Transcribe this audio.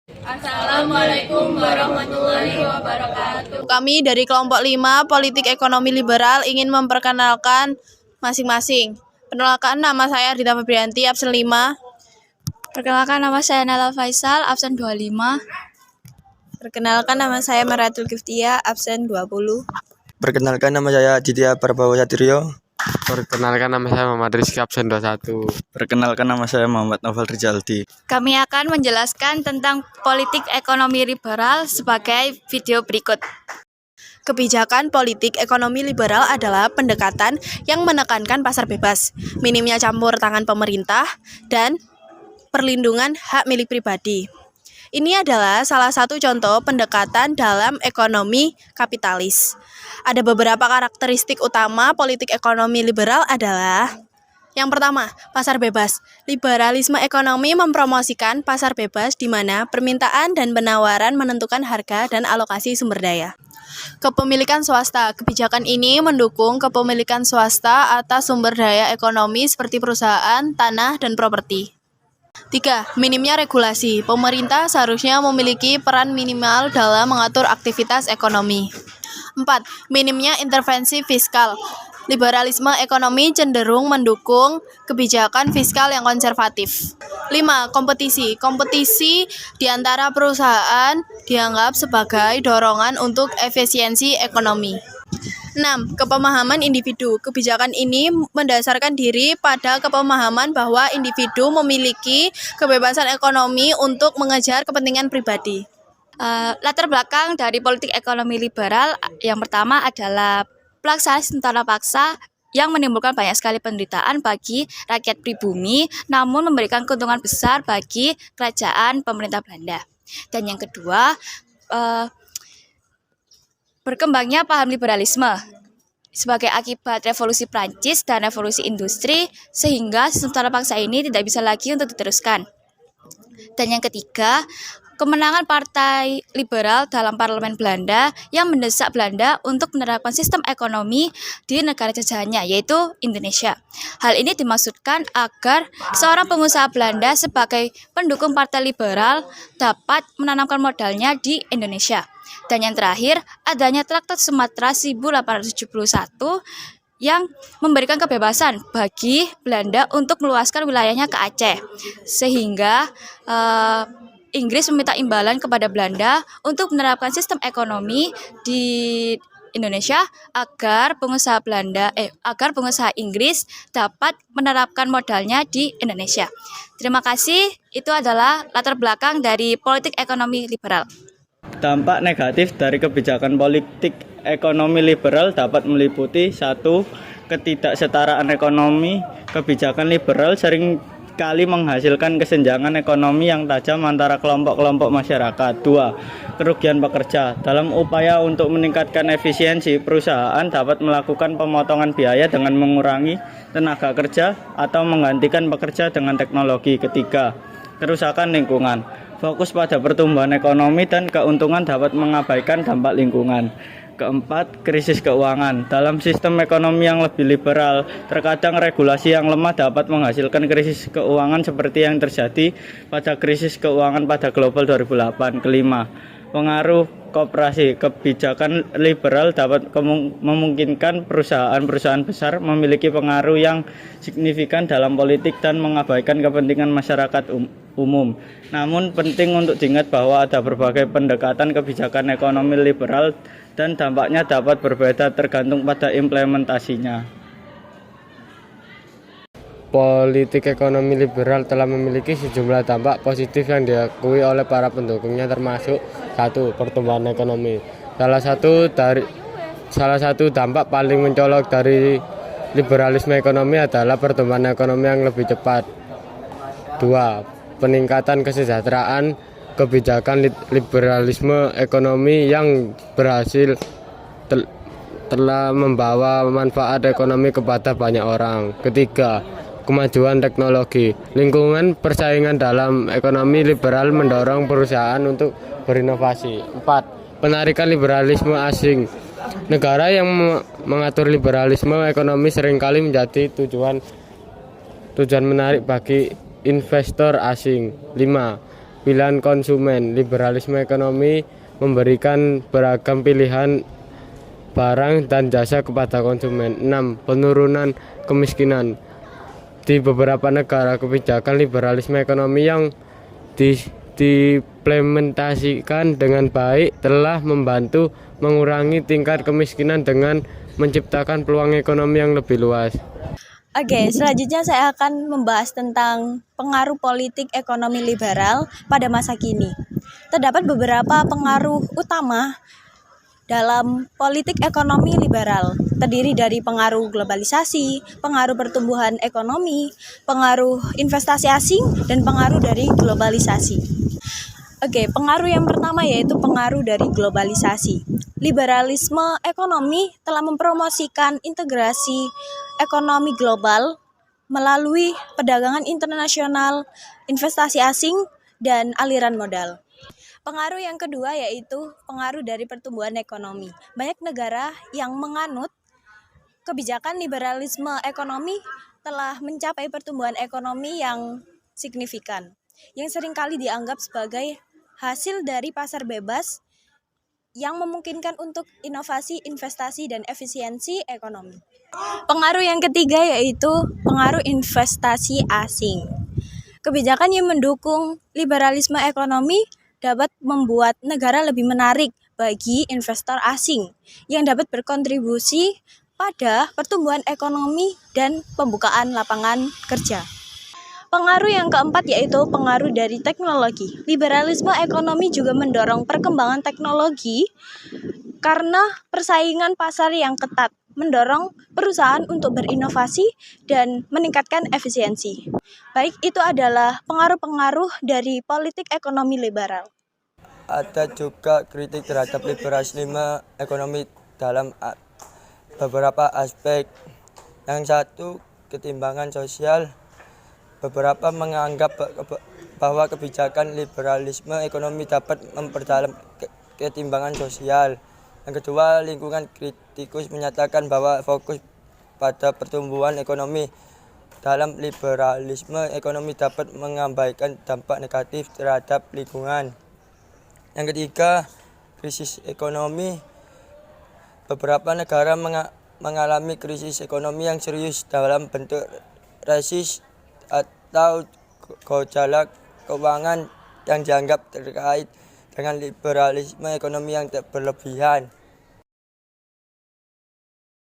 Assalamualaikum warahmatullahi wabarakatuh. Kami dari kelompok 5 Politik Ekonomi Liberal ingin memperkenalkan masing-masing. Perkenalkan, nama saya Rita Febrianti, absen 5. Perkenalkan, nama saya Nala Faisal, absen 25. Perkenalkan, nama saya Maratul Giftia, absen 20. Perkenalkan, nama saya Aditya Prabowo Satrio. Perkenalkan, nama saya Muhammad Rizky, absen 21. Perkenalkan, nama saya Muhammad Novel Rizaldi. Kami akan menjelaskan tentang politik ekonomi liberal sebagai video berikut. Kebijakan politik ekonomi liberal adalah pendekatan yang menekankan pasar bebas, minimnya campur tangan pemerintah, dan perlindungan hak milik pribadi. Ini adalah salah satu contoh pendekatan dalam ekonomi kapitalis. Ada beberapa karakteristik utama politik ekonomi liberal adalah: yang pertama, pasar bebas. Liberalisme ekonomi mempromosikan pasar bebas di mana permintaan dan penawaran menentukan harga dan alokasi sumber daya. Kepemilikan swasta. Kebijakan ini mendukung kepemilikan swasta atas sumber daya ekonomi seperti perusahaan, tanah, dan properti. 3. Minimnya regulasi. Pemerintah seharusnya memiliki peran minimal dalam mengatur aktivitas ekonomi. 4. Minimnya intervensi fiskal. Liberalisme ekonomi cenderung mendukung kebijakan fiskal yang konservatif. 5. Kompetisi. Kompetisi di antara perusahaan dianggap sebagai dorongan untuk efisiensi ekonomi. 6. Kepemahaman individu. Kebijakan ini mendasarkan diri pada kepemahaman bahwa individu memiliki kebebasan ekonomi untuk mengejar kepentingan pribadi. Latar belakang dari politik ekonomi liberal yang pertama adalah pelaksanaan tentara paksa yang menimbulkan banyak sekali penderitaan bagi rakyat pribumi, namun memberikan keuntungan besar bagi kerajaan pemerintah Belanda. Dan yang kedua, berkembangnya paham liberalisme sebagai akibat revolusi Prancis dan revolusi industri, sehingga sistem tentara paksa ini tidak bisa lagi untuk diteruskan. Dan yang ketiga, kemenangan Partai Liberal dalam Parlemen Belanda yang mendesak Belanda untuk menerapkan sistem ekonomi di negara jajahannya, yaitu Indonesia. Hal ini dimaksudkan agar seorang pengusaha Belanda sebagai pendukung Partai Liberal dapat menanamkan modalnya di Indonesia. Dan yang terakhir, adanya Traktat Sumatera 1871 yang memberikan kebebasan bagi Belanda untuk meluaskan wilayahnya ke Aceh, sehingga Inggris meminta imbalan kepada Belanda untuk menerapkan sistem ekonomi di Indonesia agar pengusaha Inggris dapat menerapkan modalnya di Indonesia. Terima kasih. Itu adalah latar belakang dari politik ekonomi liberal. Dampak negatif dari kebijakan politik ekonomi liberal dapat meliputi: 1. Ketidaksetaraan ekonomi. Kebijakan liberal sering kali menghasilkan kesenjangan ekonomi yang tajam antara kelompok-kelompok masyarakat. 2. Kerugian pekerja. Dalam upaya untuk meningkatkan efisiensi, perusahaan dapat melakukan pemotongan biaya dengan mengurangi tenaga kerja atau menggantikan pekerja dengan teknologi. 3. Kerusakan lingkungan. Fokus pada pertumbuhan ekonomi dan keuntungan dapat mengabaikan dampak lingkungan. 4. Krisis keuangan. Dalam sistem ekonomi yang lebih liberal, terkadang regulasi yang lemah dapat menghasilkan krisis keuangan seperti yang terjadi pada krisis keuangan pada global 2008. 5. Pengaruh koperasi. Kebijakan liberal dapat memungkinkan perusahaan-perusahaan besar memiliki pengaruh yang signifikan dalam politik dan mengabaikan kepentingan masyarakat umum. Namun penting untuk diingat bahwa ada berbagai pendekatan kebijakan ekonomi liberal dan dampaknya dapat berbeda tergantung pada implementasinya. Politik ekonomi liberal telah memiliki sejumlah dampak positif yang diakui oleh para pendukungnya, termasuk: 1. Pertumbuhan ekonomi. Salah satu dampak paling mencolok dari liberalisme ekonomi adalah pertumbuhan ekonomi yang lebih cepat. 2. Peningkatan kesejahteraan. Kebijakan liberalisme ekonomi yang berhasil telah membawa manfaat ekonomi kepada banyak orang. 3. Kemajuan teknologi. Lingkungan persaingan dalam ekonomi liberal mendorong perusahaan untuk berinovasi. 4. Penarikan liberalisme asing. Negara yang mengatur liberalisme ekonomi seringkali menjadi tujuan menarik bagi investor asing. 5. pilihan konsumen. Liberalisme ekonomi memberikan beragam pilihan barang dan jasa kepada konsumen. 6. Penurunan kemiskinan. Di beberapa negara, kebijakan liberalisme ekonomi yang diimplementasikan dengan baik telah membantu mengurangi tingkat kemiskinan dengan menciptakan peluang ekonomi yang lebih luas. Oke, selanjutnya saya akan membahas tentang pengaruh politik ekonomi liberal pada masa kini. Terdapat beberapa pengaruh utama dalam politik ekonomi liberal, terdiri dari pengaruh globalisasi, pengaruh pertumbuhan ekonomi, pengaruh investasi asing, dan pengaruh dari globalisasi. Oke, pengaruh yang pertama yaitu pengaruh dari globalisasi. Liberalisme ekonomi telah mempromosikan integrasi ekonomi global melalui perdagangan internasional, investasi asing, dan aliran modal. Pengaruh yang kedua yaitu pengaruh dari pertumbuhan ekonomi. Banyak negara yang menganut kebijakan liberalisme ekonomi telah mencapai pertumbuhan ekonomi yang signifikan, yang seringkali dianggap sebagai hasil dari pasar bebas yang memungkinkan untuk inovasi, investasi, dan efisiensi ekonomi. Pengaruh yang ketiga yaitu pengaruh investasi asing. Kebijakan yang mendukung liberalisme ekonomi dapat membuat negara lebih menarik bagi investor asing yang dapat berkontribusi pada pertumbuhan ekonomi dan pembukaan lapangan kerja. Pengaruh yang keempat yaitu pengaruh dari teknologi. Liberalisme ekonomi juga mendorong perkembangan teknologi karena persaingan pasar yang ketat, mendorong perusahaan untuk berinovasi dan meningkatkan efisiensi. Baik, itu adalah pengaruh-pengaruh dari politik ekonomi liberal. Ada juga kritik terhadap liberalisme ekonomi dalam beberapa aspek. Yang satu, ketimbangan sosial. Beberapa menganggap bahwa kebijakan liberalisme ekonomi dapat memperdalam ketimbangan sosial. Yang kedua, lingkungan kritikus menyatakan bahwa fokus pada pertumbuhan ekonomi dalam liberalisme ekonomi dapat mengabaikan dampak negatif terhadap lingkungan. Yang ketiga, krisis ekonomi. Beberapa negara mengalami krisis ekonomi yang serius dalam bentuk resesi atau gejolak keuangan yang dianggap terkait dengan liberalisme ekonomi yang berlebihan.